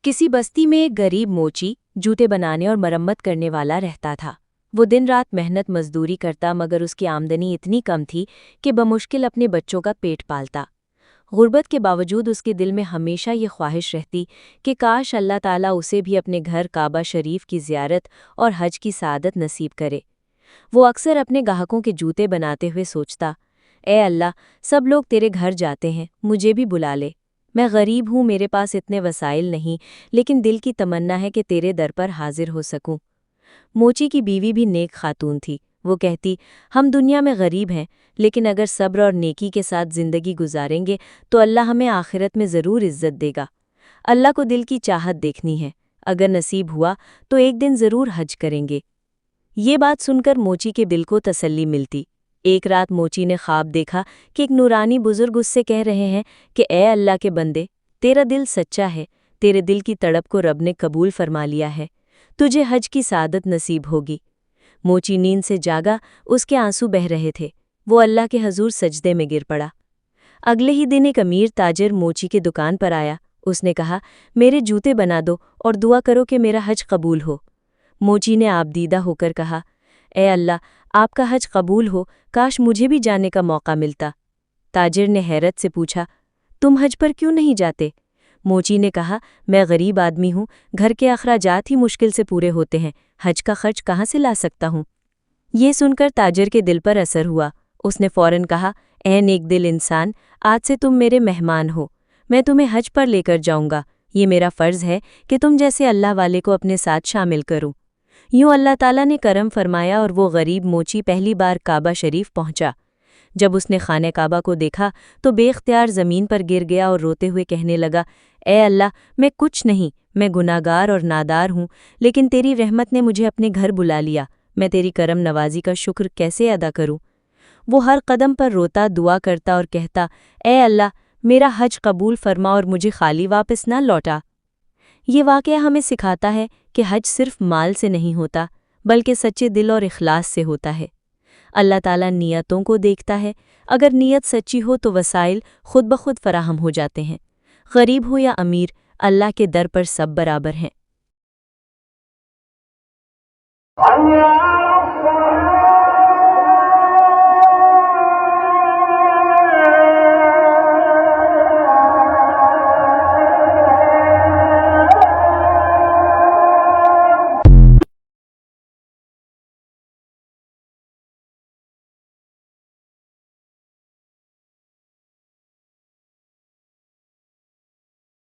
किसी बस्ती में एक गरीब मोची जूते बनाने और मरम्मत करने वाला रहता था। वो दिन रात मेहनत मजदूरी करता, मगर उसकी आमदनी इतनी कम थी कि बमुश्किल अपने बच्चों का पेट पालता। गुर्बत के बावजूद उसके दिल में हमेशा ये ख्वाहिश रहती कि काश अल्लाह ताला उसे भी अपने घर काबा शरीफ की ज़ियारत और हज की सआदत नसीब करे। वो अक्सर अपने ग्राहकों के जूते बनाते हुए सोचता, ए अल्लाह, सब लोग तेरे घर जाते हैं, मुझे भी बुला ले। मैं गरीब हूँ, मेरे पास इतने वसाइल नहीं, लेकिन दिल की तमन्ना है कि तेरे दर पर हाजिर हो सकूं। मोची की बीवी भी नेक खातून थी। वो कहती, हम दुनिया में गरीब हैं, लेकिन अगर सब्र और नेकी के साथ ज़िंदगी गुजारेंगे तो अल्लाह हमें आखिरत में ज़रूर इज़्ज़त देगा। अल्लाह को दिल की चाहत देखनी है, अगर नसीब हुआ तो एक दिन ज़रूर हज करेंगे। ये बात सुनकर मोची के दिल को तसल्ली मिलती। एक रात मोची ने ख्वाब देखा कि एक नूरानी बुजुर्ग उससे कह रहे हैं कि ए अल्लाह के बंदे, तेरा दिल सच्चा है, तेरे दिल की तड़प को रब ने कबूल फरमा लिया है, तुझे हज की सआदत नसीब होगी। मोची नींद से जागा, उसके आंसू बह रहे थे। वो अल्लाह के हजूर सजदे में गिर पड़ा। अगले ही दिन एक अमीर ताजिर मोची के दुकान पर आया। उसने कहा, मेरे जूते बना दो और दुआ करो कि मेरा हज कबूल हो। मोची ने आबदीदा होकर कहा, ए अल्लाह, आपका हज कबूल हो, काश मुझे भी जाने का मौका मिलता। ताजिर ने हैरत से पूछा, तुम हज पर क्यों नहीं जाते? मोची ने कहा, मैं गरीब आदमी हूँ, घर के अखराजात ही मुश्किल से पूरे होते हैं, हज का खर्च कहाँ से ला सकता हूँ। ये सुनकर ताजिर के दिल पर असर हुआ। उसने फौरन कहा, ए नेक दिल इंसान, आज से तुम मेरे मेहमान हो, मैं तुम्हें हज पर लेकर जाऊंगा। ये मेरा फ़र्ज़ है कि तुम जैसे अल्लाह वाले को अपने साथ शामिल करूं। यूं अल्लाह ताला ने करम फरमाया और वो गरीब मोची पहली बार काबा शरीफ पहुंचा। जब उसने खाने काबा को देखा तो बेख्तियार ज़मीन पर गिर गया और रोते हुए कहने लगा, ए अल्लाह, मैं कुछ नहीं, मैं गुनाहगार और नादार हूँ, लेकिन तेरी रहमत ने मुझे अपने घर बुला लिया। मैं तेरी करम नवाजी का शुक्र कैसे अदा करूँ? वो हर कदम पर रोता, दुआ करता और कहता, ए अल्लाह, मेरा हज कबूल फरमा और मुझे खाली वापस ना लौटा। ये वाक़या हमें सिखाता है कि हज सिर्फ माल से नहीं होता, बल्कि सच्चे दिल और इखलास से होता है। अल्लाह ताला नियतों को देखता है। अगर नियत सच्ची हो तो वसाइल खुद ब खुद फराहम हो जाते हैं। गरीब हो या अमीर, अल्लाह के दर पर सब बराबर हैं।